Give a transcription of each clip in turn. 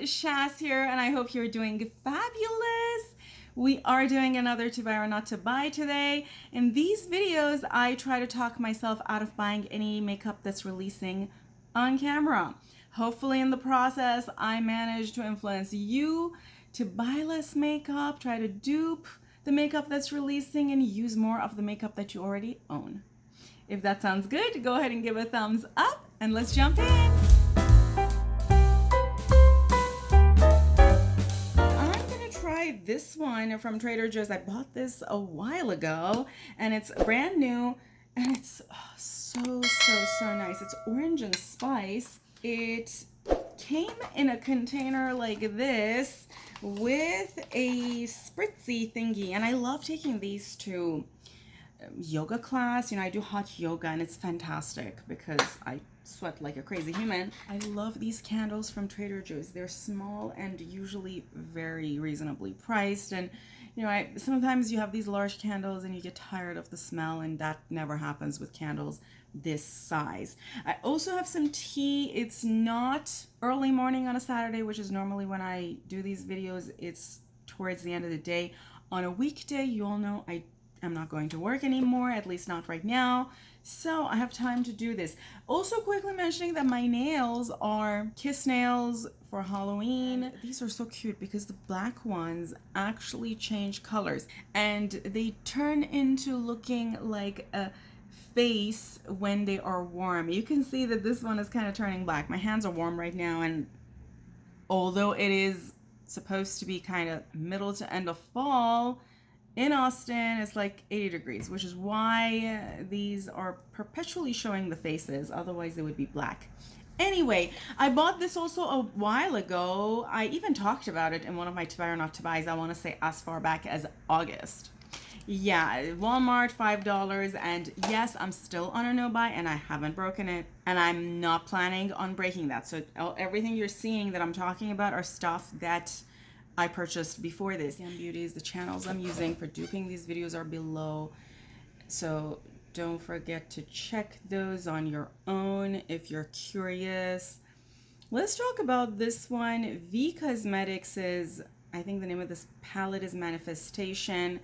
Shaz here, and I hope you're doing fabulous. We are doing another to buy or not to buy today. In these videos, I try to talk myself out of buying any makeup that's releasing on camera. Hopefully in the process, I manage to influence you to buy less makeup, try to dupe the makeup that's releasing, and use more of the makeup that you already own. If that sounds good, go ahead and give a thumbs up, and let's jump in. Try this one from Trader Joe's. I bought this a while ago and it's brand new and it's so nice. It's orange and spice. It came in a container like this with a spritzy thingy, and I love taking these to yoga class. You know, I do hot yoga and it's fantastic because I sweat like a crazy human. I love these candles from Trader Joe's. They're small and usually very reasonably priced, and you know, sometimes you have these large candles and you get tired of the smell, and that never happens with candles this size. I also have some tea. It's not early morning on a Saturday, which is normally when I do these videos. It's towards the end of the day. On a weekday, you all know I'm not going to work anymore, at least not right now, so I have time to do this. Also quickly mentioning that my nails are kiss nails for Halloween. These are so cute because the black ones actually change colors and they turn into looking like a face when they are warm. You can see that this one is kind of turning black. My hands are warm right now, and although it is supposed to be kind of middle to end of fall, in Austin, it's like 80 degrees, which is why these are perpetually showing the faces. Otherwise, they would be black. Anyway, I bought this also a while ago. I even talked about it in one of my to buy or not to buys. I want to say as far back as August. Yeah, Walmart, $5. And yes, I'm still on a no buy and I haven't broken it. And I'm not planning on breaking that. So everything you're seeing that I'm talking about are stuff that I purchased before this. Beauties, the channels I'm using for duping these videos are below, so don't forget to check those on your own if you're curious. Let's talk about this one. V Cosmetics is, I think the name of this palette is Manifestation.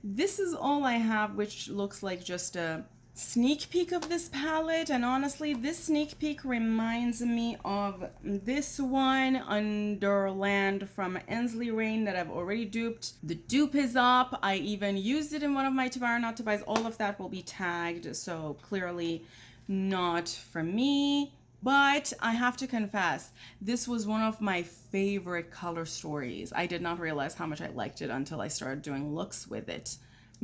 This is all I have, which looks like just a sneak peek of this palette, and honestly this sneak peek reminds me of this one, Underland from Ensley Rain, that I've already duped. The dupe is up. I even used it in one of my to buy or not to buys. All of that will be tagged, so clearly not for me. But I have to confess, this was one of my favorite color stories. I did not realize how much I liked it until I started doing looks with it.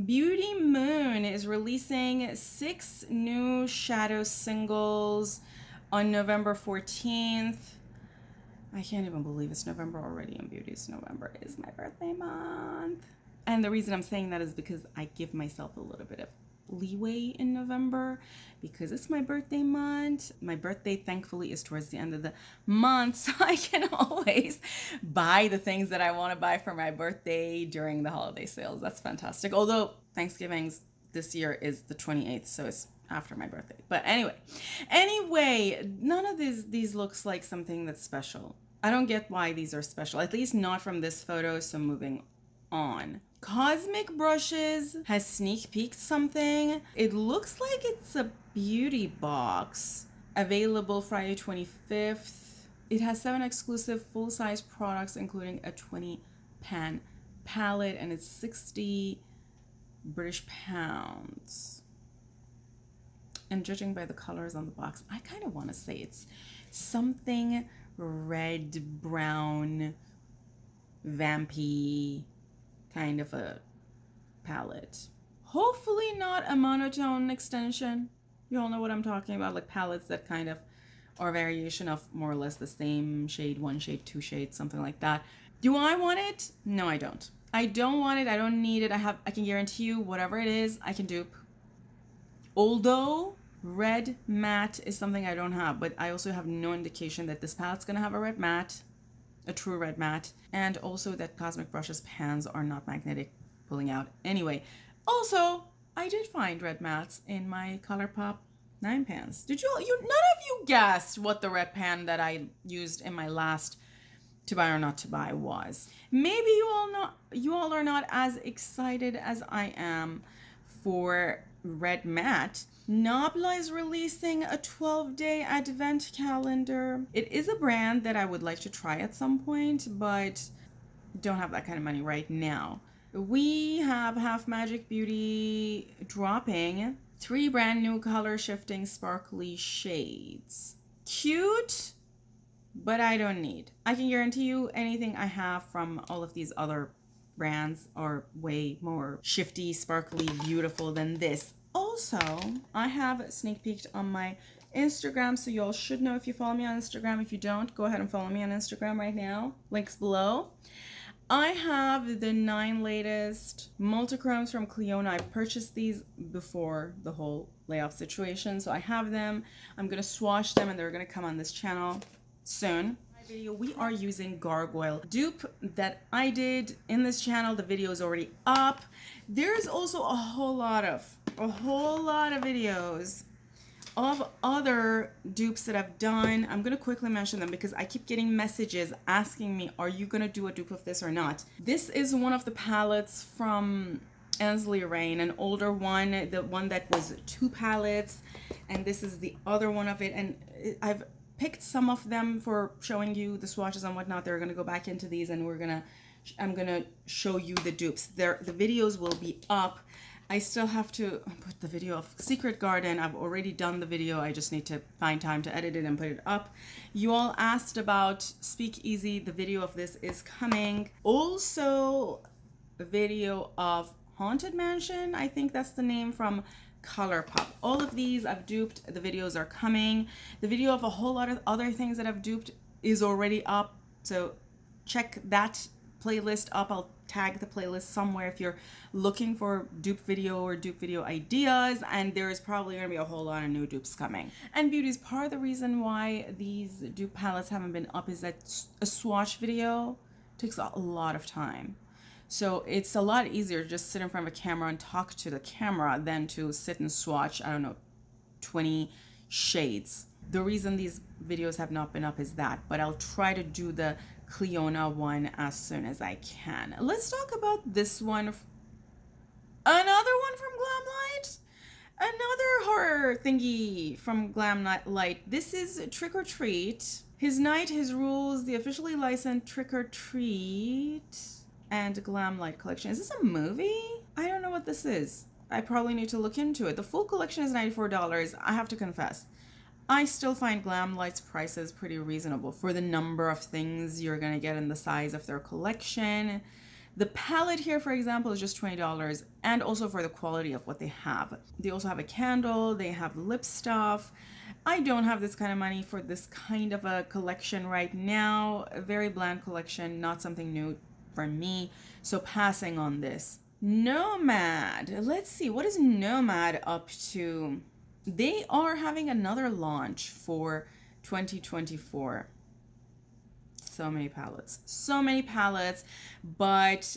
Beauty Moon is releasing 6 new shadow singles on November 14th. I can't even believe it's November already in beauties. November is my birthday month. And the reason I'm saying that is because I give myself a little bit of leeway in November because it's my birthday month. My birthday thankfully is towards the end of the month, so I can always buy the things that I want to buy for my birthday during the holiday sales. That's fantastic. Although Thanksgiving's this year is the 28th, so it's after my birthday. But anyway, none of these looks like something that's special. I don't get why these are special, at least not from this photo, so moving on. Cosmic Brushes has sneak peeked something. It looks like it's a beauty box available Friday 25th. It has 7 exclusive full-size products, including a 20 pan palette, and it's 60 British pounds. And judging by the colors on the box, I kind of want to say it's something red, brown, vampy kind of a palette. Hopefully not a monotone extension. You all know what I'm talking about, like palettes that kind of are a variation of more or less the same shade, 1 shade, 2 shades, something like that. Do I want it? No, I don't. I don't want it. I don't need it. I can guarantee you whatever it is, I can dupe. Although red matte is something I don't have, but I also have no indication that this palette's gonna have a red matte, a true red matte, and also that Cosmic Brushes pans are not magnetic pulling out. Anyway, also I did find red mattes in my Colourpop 9 pans. Did you none of you guessed what the red pan that I used in my last to buy or not to buy was. Maybe you all are not as excited as I am for Red Matte. Nabla is releasing a 12-day advent calendar. It is a brand that I would like to try at some point, but don't have that kind of money right now. We have Half Magic Beauty dropping 3 brand new color shifting sparkly shades. Cute, but I don't need. I can guarantee you anything I have from all of these other brands are way more shifty, sparkly, beautiful than this. Also, I have sneak peeked on my Instagram, so y'all should know if you follow me on Instagram. If you don't, go ahead and follow me on Instagram right now. Links below. I have the 9 latest multichromes from Cliona. I purchased these before the whole layoff situation, so I have them. I'm going to swatch them and they're going to come on this channel soon. Video, we are using Gargoyle dupe that I did in this channel. The video is already up. There's also a whole lot of videos of other dupes that I've done. I'm gonna quickly mention them because I keep getting messages asking me, are you gonna do a dupe of this or not? This is one of the palettes from Ansley Rain, an older one, the one that was 2 palettes, and this is the other one of it. And I've picked some of them for showing you the swatches and whatnot. They're gonna go back into these and I'm gonna show you the dupes. The videos will be up. I still have to put the video of Secret Garden. I've already done the video. I just need to find time to edit it and put it up. You all asked about Speakeasy. The video of this is coming. Also, a video of Haunted Mansion. I think that's the name, from Colourpop. All of these I've duped. The videos are coming. The video of a whole lot of other things that I've duped is already up. So check that playlist up. I'll tag the playlist somewhere if you're looking for dupe video or dupe video ideas, and there is probably going to be a whole lot of new dupes coming. And beauties, part of the reason why these dupe palettes haven't been up is that a swatch video takes a lot of time. So it's a lot easier to just sit in front of a camera and talk to the camera than to sit and swatch, I don't know, 20 shades. The reason these videos have not been up is that, but I'll try to do the Cliona one as soon as I can. Let's talk about this one. Another one from GlamLite. Another horror thingy from GlamLite. This is Trick or Treat. His Night, His Rules, the officially licensed Trick or Treat and GlamLite collection. Is this a movie? I don't know what this is. I probably need to look into it. The full collection is $94. I have to confess, I still find GlamLite's prices pretty reasonable for the number of things you're going to get in the size of their collection. The palette here, for example, is just $20, and also for the quality of what they have. They also have a candle, they have lip stuff. I don't have this kind of money for this kind of a collection right now. A very bland collection, not something new for me, so passing on this. Nomad. Let's see, what is Nomad up to? They are having another launch for 2024. So many palettes, but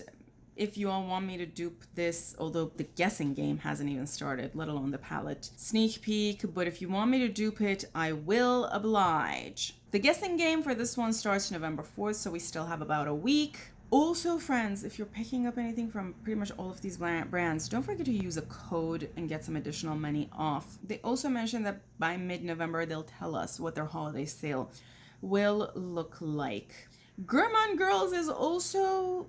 if you all want me to dupe this, although the guessing game hasn't even started, let alone the palette sneak peek, but if you want me to dupe it, I will oblige. The guessing game for this one starts November 4th, so we still have about a week. Also, friends, if you're picking up anything from pretty much all of these brands, don't forget to use a code and get some additional money off. They also mentioned that by mid-November, they'll tell us what their holiday sale will look like. Gourmand Girls is also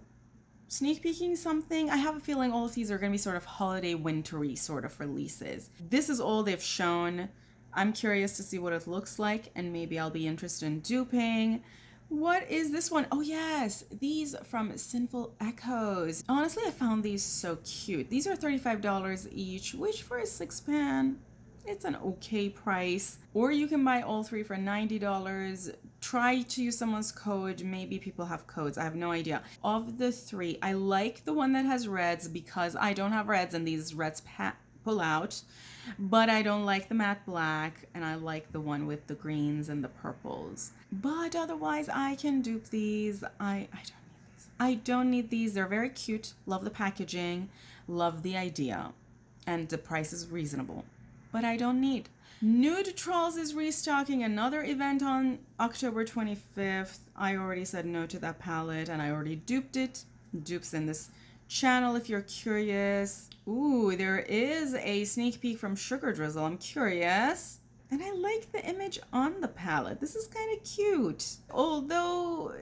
sneak peeking something. I have a feeling all of these are going to be sort of holiday wintry sort of releases. This is all they've shown. I'm curious to see what it looks like, and maybe I'll be interested in duping. What is this one? Oh yes, these from Sinful Echoes. Honestly, I found these so cute. These are $35 each, which for a 6-pan, it's an okay price. Or you can buy all 3 for $90. Try to use someone's code. Maybe people have codes. I have no idea. Of the 3, I like the one that has reds because I don't have reds and these reds pull out. But I don't like the matte black, and I like the one with the greens and the purples. But otherwise, I can dupe these. I don't need these. I don't need these. They're very cute. Love the packaging. Love the idea. And the price is reasonable. But I don't need. Nude Trolls is restocking another event on October 25th. I already said no to that palette and I already duped it. Dupes in this channel if you're curious. Ooh, there is a sneak peek from Sugar Drizzle. I'm curious. And I like the image on the palette. This is kind of cute. Although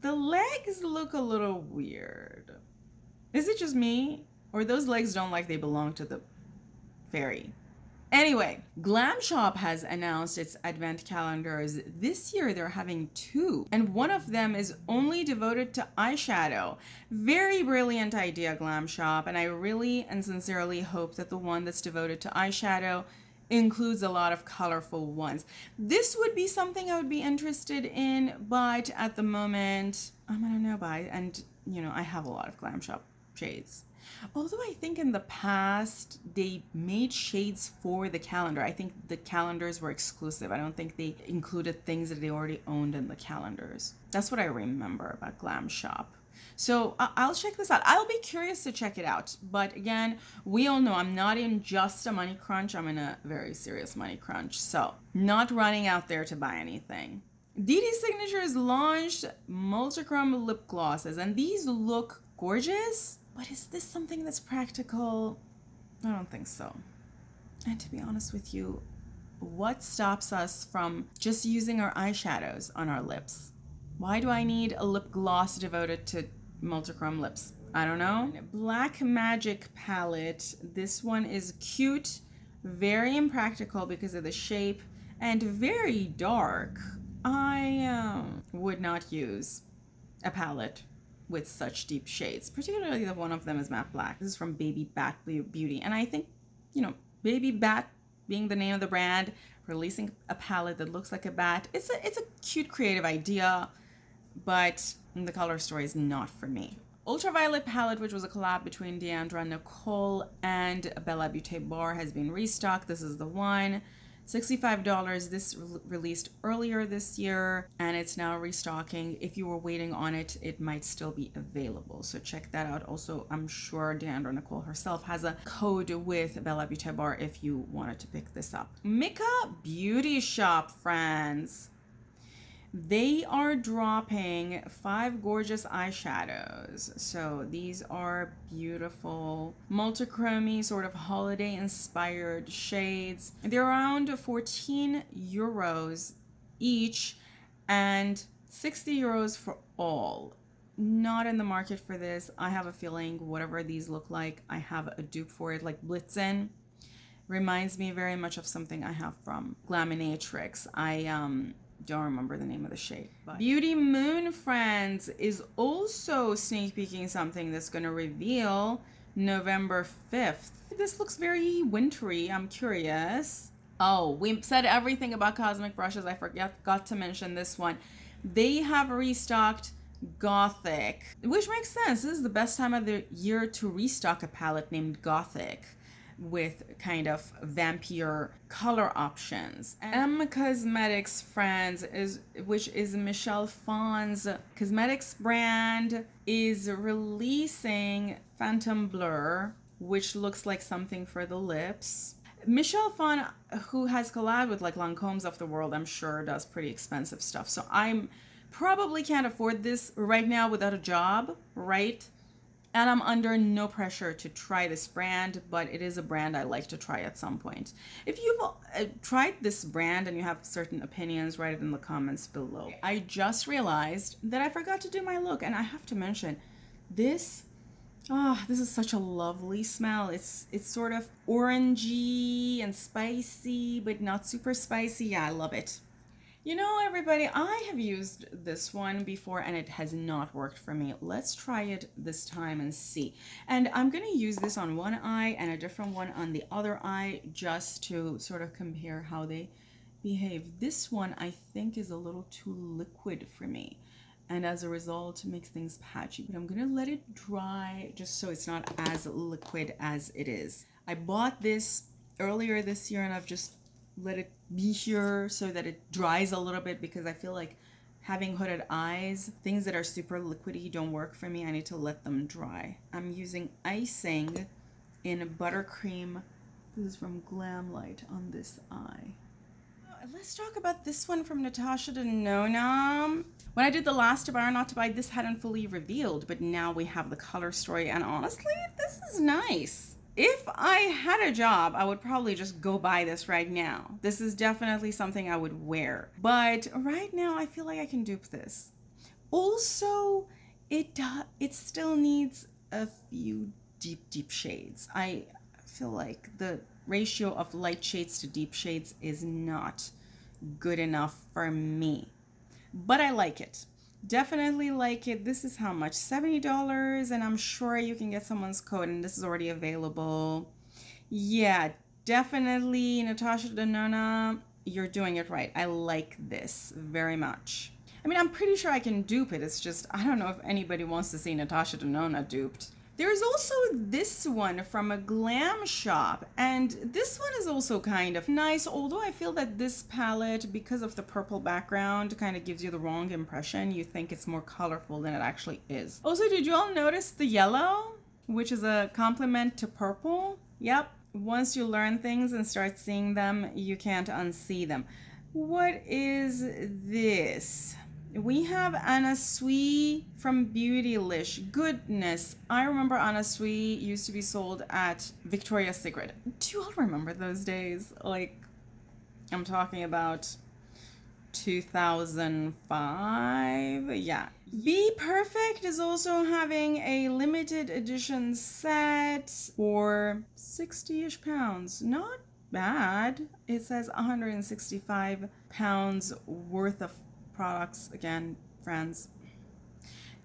the legs look a little weird. Is it just me? Or those legs don't like they belong to the fairy? Anyway, Glam Shop has announced its advent calendars. This year they're having 2, and one of them is only devoted to eyeshadow. Very brilliant idea, Glam Shop, and I really and sincerely hope that the one that's devoted to eyeshadow includes a lot of colorful ones. This would be something I would be interested in, but at the moment, I'm at a no-buy, and you know, I have a lot of Glam Shop shades. Although I think in the past they made shades for the calendar. I think the calendars were exclusive. I don't think they included things that they already owned in the calendars. That's what I remember about Glam Shop. So I'll check this out. I'll be curious to check it out. But again, we all know I'm not in just a money crunch. I'm in a very serious money crunch. So not running out there to buy anything. DD Signatures launched multichrome lip glosses, and these look gorgeous. But is this something that's practical? I don't think so. And to be honest with you, what stops us from just using our eyeshadows on our lips? Why do I need a lip gloss devoted to multichrome lips? I don't know. Black Magic palette. This one is cute, very impractical because of the shape, and very dark. I would not use a palette with such deep shades, particularly the one of them is matte black. This is from Baby Bat Beauty, and I think, you know, Baby Bat being the name of the brand, releasing a palette that looks like a bat, it's a cute creative idea, but the color story is not for me. Ultraviolet palette, which was a collab between Deandra Nicole and Bella Beauty Bar, has been restocked. This is the one. $65. This released earlier this year and it's now restocking. If you were waiting on it, it might still be available, so check that out. Also, I'm sure Deandra Nicole herself has a code with Bella Beauty Bar if you wanted to pick this up. Mika Beauty Shop, friends. They are dropping 5 gorgeous eyeshadows. So these are beautiful multichromy, sort of holiday inspired shades. They're around 14 euros each and 60 euros for all. Not in the market for this. I have a feeling whatever these look like, I have a dupe for it, like Blitzen. Reminds me very much of something I have from Glaminatrix. I don't remember the name of the shade. But Beauty Moon, friends, is also sneak peeking something that's going to reveal November 5th. This looks very wintry. I'm curious. Oh, we said everything about cosmic brushes. I forgot to mention this one. They have restocked Gothic, which makes sense. This is the best time of the year to restock a palette named Gothic, with kind of vampire color options. M Cosmetics, friends, which is Michelle Phan's cosmetics brand, is releasing Phantom Blur, which looks like something for the lips. Michelle Phan, who has collabed with like Lancome's of the world, I'm sure does pretty expensive stuff. So I'm probably can't afford this right now without a job, right? And I'm under no pressure to try this brand, but it is a brand I like to try at some point. If you've tried this brand and you have certain opinions, write it in the comments below. I just realized that I forgot to do my look, and I have to mention, this is such a lovely smell. It's sort of orangey and spicy, but not super spicy. Yeah, I love it. You know, everybody, I have used this one before and it has not worked for me. Let's try it this time and see. And I'm going to use this on one eye and a different one on the other eye just to sort of compare how they behave. This one I think is a little too liquid for me, and as a result makes things patchy. But I'm going to let it dry just so it's not as liquid as it is. I bought this earlier this year and I've just let it be here so that it dries a little bit, because I feel like having hooded eyes, things that are super liquidy don't work for me. I need to let them dry. I'm using Eye-cing in Buttercream This is from GlamLite on this eye. Let's talk about this one from Natasha Denona. When I did the last To Buy or Not to Buy, this hadn't fully revealed, but now we have the color story, and honestly, this is nice. If I had a job, I would probably just go buy this right now. This is definitely something I would wear. But right now, I feel like I can dupe this. Also, it still needs a few deep shades. I feel like the ratio of light shades to deep shades is not good enough for me. But I like it. Definitely like it. This is how much? $70, and I'm sure you can get someone's code, and this is already available. Yeah, definitely, Natasha Denona, you're doing it right. I like this very much. I mean, I'm pretty sure I can dupe it. It's just, I don't know if anybody wants to see Natasha Denona duped. There's also this one from a glam shop, and this one is also kind of nice, although I feel that this palette, because of the purple background, kind of gives you the wrong impression. You think it's more colorful than it actually is. Also, did you all notice the yellow, which is a complement to purple? Yep. Once you learn things and start seeing them, you can't unsee them. What is this? We have Anna Sui from Beautylish. Goodness, I remember Anna Sui used to be sold at Victoria's Secret. Do you all remember those days? Like, I'm talking about 2005. Yeah. Be Perfect is also having a limited edition set for 60-ish pounds. Not bad. It says 165 pounds worth of products. Again, friends,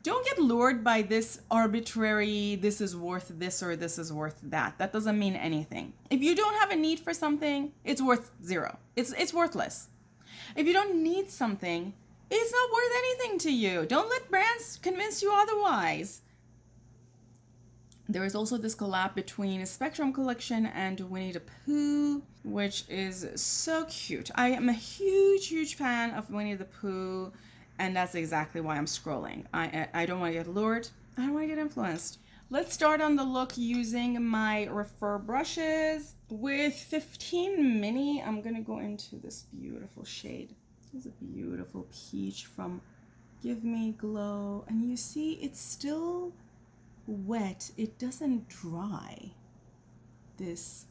don't get lured by this arbitrary, this is worth this or this is worth that. That doesn't mean anything. If you don't have a need for something, it's worth zero. It's worthless. If you don't need something, it's not worth anything to you. Don't let brands convince you otherwise. There is also this collab between a Spectrum collection and Winnie the Pooh, which is so cute. I am a huge fan of Winnie the Pooh, and that's exactly why I'm scrolling. I don't want to get lured. I don't want to get influenced. Let's start on the look using my Refer brushes. With 15 mini, I'm going to go into this beautiful shade. This is a beautiful peach from Give Me Glow. And you see, it's still wet. It doesn't dry, this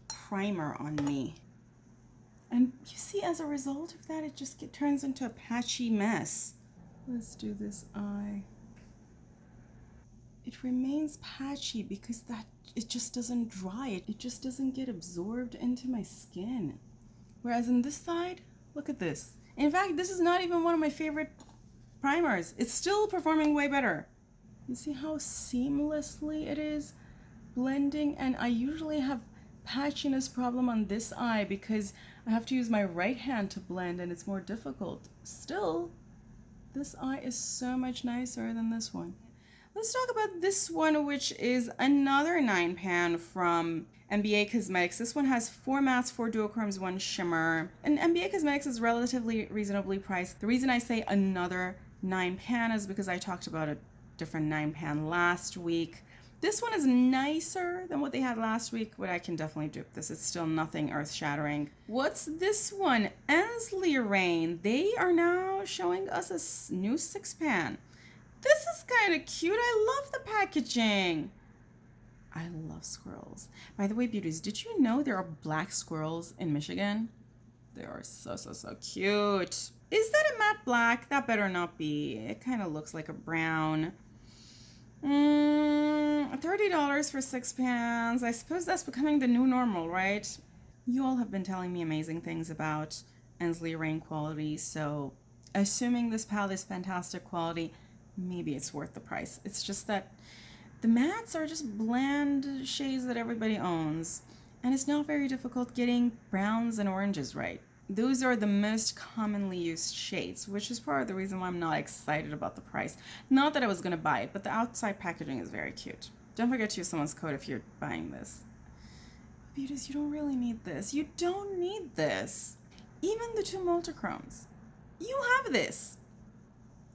primer on me. And you see, as a result of that, it just turns into a patchy mess. Let's do this eye. It remains patchy because it just doesn't dry. It just doesn't get absorbed into my skin. Whereas in this side, look at this. In fact, this is not even one of my favorite primers. It's still performing way better. You see how seamlessly it is blending? And I usually have patchiness problem on this eye because I have to use my right hand to blend and it's more difficult. Still, this eye is so much nicer than this one. Let's talk about this one, which is another 9-pan from NBA Cosmetics. This one has 4 mattes, 4 duochromes, 1 shimmer. And NBA Cosmetics is relatively reasonably priced. The reason I say another 9-pan is because I talked about a different 9-pan last week. This one is nicer than what they had last week, but I can definitely dupe this. It's still nothing earth-shattering. What's this one? Ensley Rain. They are now showing us a new 6-pan. This is kind of cute. I love the packaging. I love squirrels. By the way, beauties, did you know there are black squirrels in Michigan? They are so cute. Is that a matte black? That better not be. It kind of looks like a brown. $30 for 6 pans. I suppose that's becoming the new normal, right? You all have been telling me amazing things about Ensley Rain quality, so assuming this palette is fantastic quality, maybe it's worth the price. It's just that the mattes are just bland shades that everybody owns, and it's not very difficult getting browns and oranges right. Those are the most commonly used shades, which is part of the reason why I'm not excited about the price. Not that I was going to buy it, but the outside packaging is very cute. Don't forget to use someone's code if you're buying this. Beauties, you don't really need this. You don't need this. Even the 2 multichromes. You have this.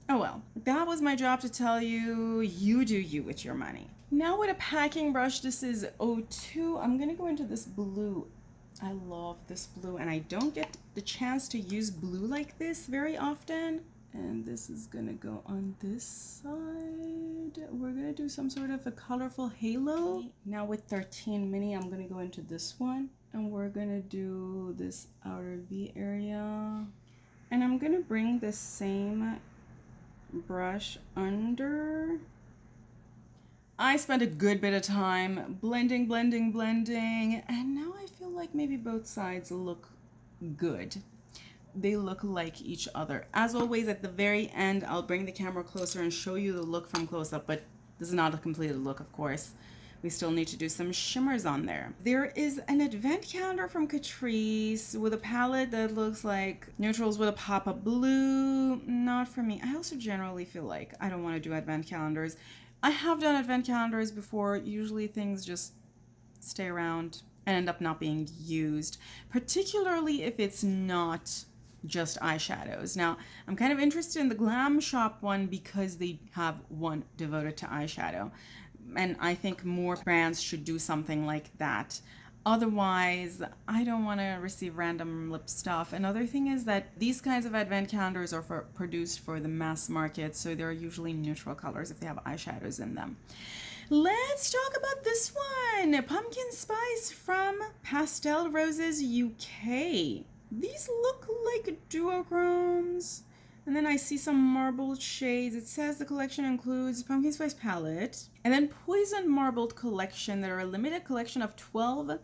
Oh well, that was my job to tell you, you do you with your money. Now with a packing brush, this is 02. I'm gonna go into this blue. I love this blue, and I don't get the chance to use blue like this very often. And this is gonna go on this side. We're gonna do some sort of a colorful halo. Now with 13 mini, I'm gonna go into this one, and we're gonna do this outer V area. And I'm gonna bring the same brush under. I spent a good bit of time blending, and now I feel like maybe both sides look good. They look like each other. As always, at the very end, I'll bring the camera closer and show you the look from close up, but this is not a completed look, of course. We still need to do some shimmers on there. There is an advent calendar from Catrice with a palette that looks like neutrals with a pop of blue. Not for me. I also generally feel like I don't want to do advent calendars. I have done advent calendars before. Usually things just stay around and end up not being used, particularly if it's not just eyeshadows. Now, I'm kind of interested in the Glam Shop one because they have one devoted to eyeshadow. And I think more brands should do something like that. Otherwise, I don't want to receive random lip stuff. Another thing is that these kinds of advent calendars are produced for the mass market, so they're usually neutral colors if they have eyeshadows in them. Let's talk about this one, Pumpkin Spice from Pastel Roses UK. These look like duochromes. And then I see some marbled shades. It says the collection includes Pumpkin Spice Palette and then Poison Marbled Collection that are a limited collection of 12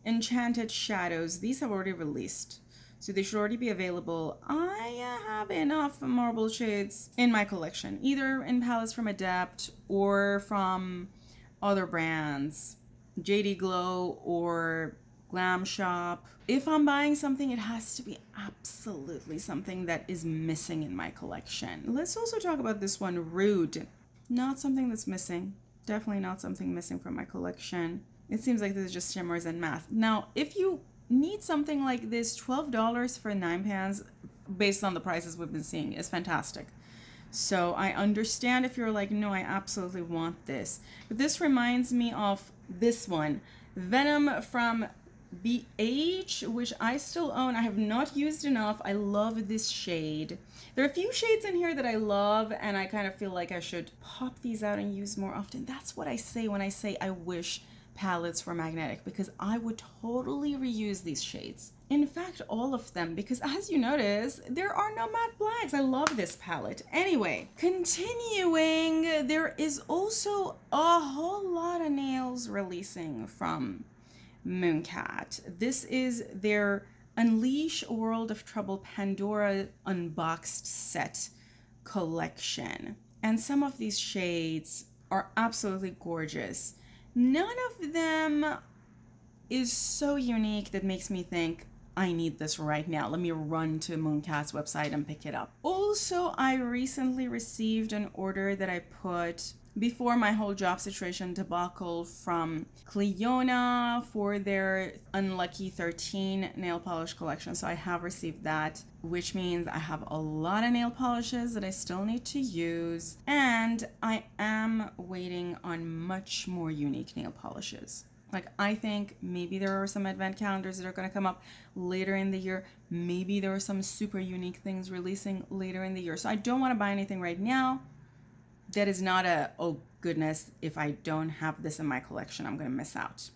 enchanted shadows. These have already released, so they should already be available. I have enough marbled shades in my collection, either in palettes from Adept or from other brands, JD Glow or Glam Shop. If I'm buying something, it has to be absolutely something that is missing in my collection. Let's also talk about this one, Rude. Not something that's missing. Definitely not something missing from my collection. It seems like this is just shimmers and math. Now, if you need something like this, $12 for 9 pans, based on the prices we've been seeing, is fantastic. So I understand if you're like, no, I absolutely want this. But this reminds me of this one, Venom from BH, which I still own. I have not used enough. I love this shade. There are a few shades in here that I love, and I kind of feel like I should pop these out and use more often. That's what I say when I say I wish palettes were magnetic, because I would totally reuse these shades. In fact, all of them, because as you notice, there are no matte blacks. I love this palette. Anyway, continuing, there is also a whole lot of nails releasing from Mooncat. This is their Unleash World of Trouble Pandora Unboxed Set collection. And some of these shades are absolutely gorgeous. None of them is so unique that makes me think, I need this right now. Let me run to Mooncat's website and pick it up. Also, I recently received an order that I put before my whole job situation debacle from Cleona for their Unlucky 13 nail polish collection. So I have received that, which means I have a lot of nail polishes that I still need to use. And I am waiting on much more unique nail polishes. Like, I think maybe there are some advent calendars that are going to come up later in the year. Maybe there are some super unique things releasing later in the year. So I don't want to buy anything right now. That is not a, oh goodness, if I don't have this in my collection, I'm going to miss out.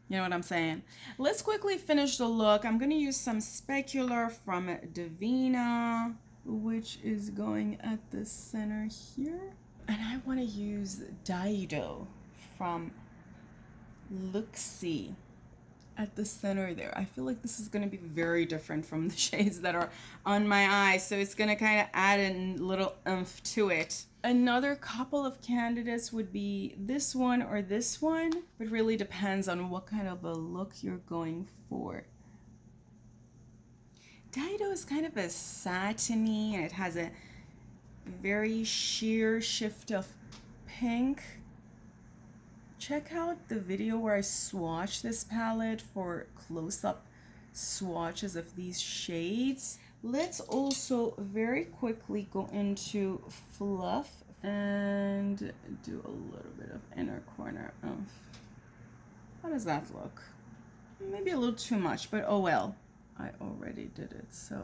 You know what I'm saying? Let's quickly finish the look. I'm going to use some specular from Divina, which is going at the center here. And I want to use Dido from Luxie at the center there. I feel like this is going to be very different from the shades that are on my eyes, so it's going to kind of add a little oomph to it. Another couple of candidates would be this one or this one. It really depends on what kind of a look you're going for. Dido is kind of a satiny, and it has a very sheer shift of pink. Check out the video where I swatch this palette for close-up swatches of these shades. Let's also very quickly go into Fluff and do a little bit of inner corner of, how does that look? Maybe a little too much, but oh well. I already did it, so.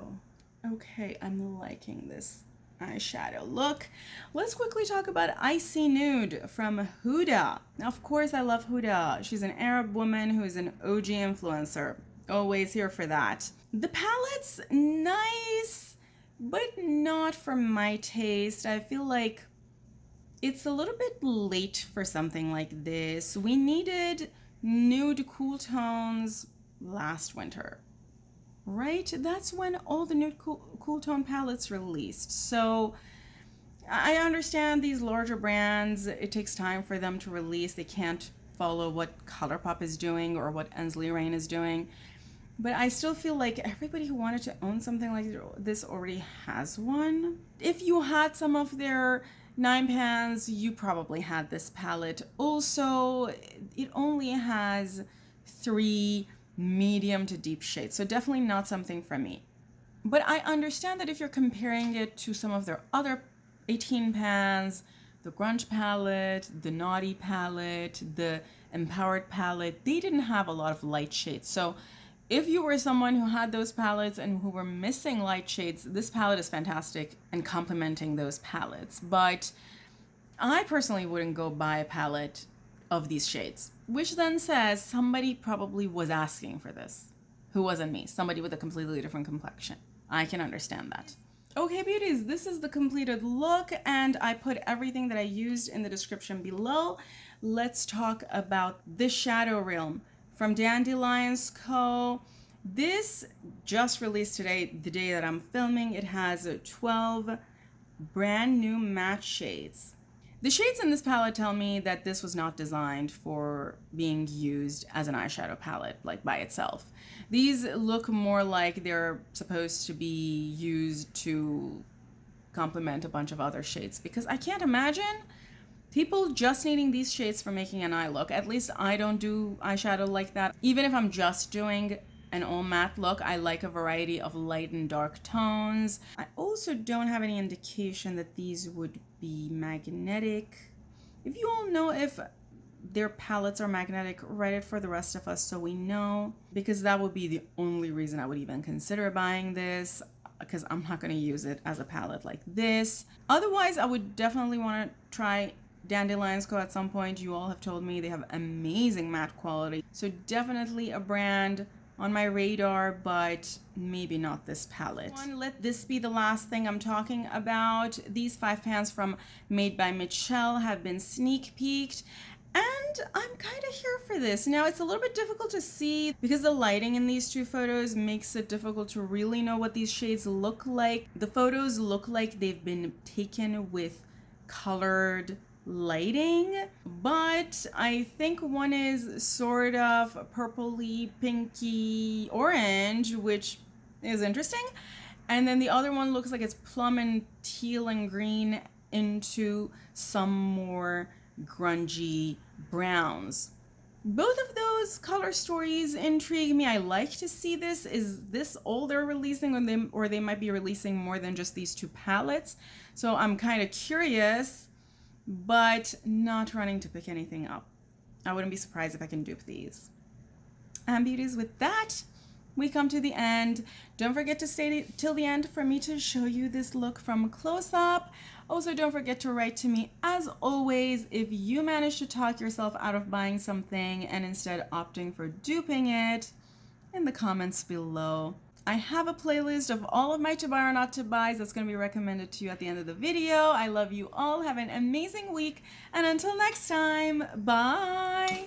Okay, I'm liking this eyeshadow look. Let's quickly talk about Icy Nude from Huda. Now, of course, I love Huda. She's an Arab woman who is an OG influencer. Always here for that. The palette's nice, but not for my taste. I feel like it's a little bit late for something like this. We needed nude cool tones last winter, right? That's when all the nude cool tone palettes released. So I understand these larger brands, it takes time for them to release. They can't follow what Colourpop is doing or what Ensley Rain is doing. But I still feel like everybody who wanted to own something like this already has one. If you had some of their 9 pans, you probably had this palette. Also, it only has 3 medium to deep shades, so definitely not something for me. But I understand that if you're comparing it to some of their other 18 pans, the Grunge palette, the Naughty palette, the Empowered palette, they didn't have a lot of light shades. So if you were someone who had those palettes and who were missing light shades, this palette is fantastic and complementing those palettes. But I personally wouldn't go buy a palette of these shades, which then says somebody probably was asking for this, who wasn't me, somebody with a completely different complexion. I can understand that. Okay, beauties, this is the completed look, and I put everything that I used in the description below. Let's talk about the Shadow Realm from Dandelions Co. This just released today, the day that I'm filming. It has 12 brand new matte shades. The shades in this palette tell me that this was not designed for being used as an eyeshadow palette, like by itself. These look more like they're supposed to be used to complement a bunch of other shades, because I can't imagine people just needing these shades for making an eye look. At least I don't do eyeshadow like that. Even if I'm just doing an all matte look, I like a variety of light and dark tones. I also don't have any indication that these would be magnetic. If you all know if their palettes are magnetic, write it for the rest of us so we know, because that would be the only reason I would even consider buying this, because I'm not going to use it as a palette like this. Otherwise, I would definitely want to try Dandelions Co. at some point. You all have told me they have amazing matte quality, so definitely a brand on my radar, but maybe not this palette. Let this be the last thing I'm talking about. These 5 pans from Made by Michelle have been sneak peeked, and I'm kind of here for this. Now, it's a little bit difficult to see because the lighting in these 2 photos makes it difficult to really know what these shades look like. The photos look like they've been taken with colored lighting, but I think one is sort of purpley, pinky, orange, which is interesting. And then the other one looks like it's plum and teal and green into some more grungy browns. Both of those color stories intrigue me. I like to see this. Is this all they're releasing, or they might be releasing more than just these 2 palettes? So I'm kind of curious, but not running to pick anything up. I wouldn't be surprised if I can dupe these. And beauties, with that, we come to the end. Don't forget to stay till the end for me to show you this look from close up. Also, don't forget to write to me, as always, if you manage to talk yourself out of buying something and instead opting for duping it, in the comments below. I have a playlist of all of my to buy or not to buys that's going to be recommended to you at the end of the video. I love you all. Have an amazing week. And until next time, bye.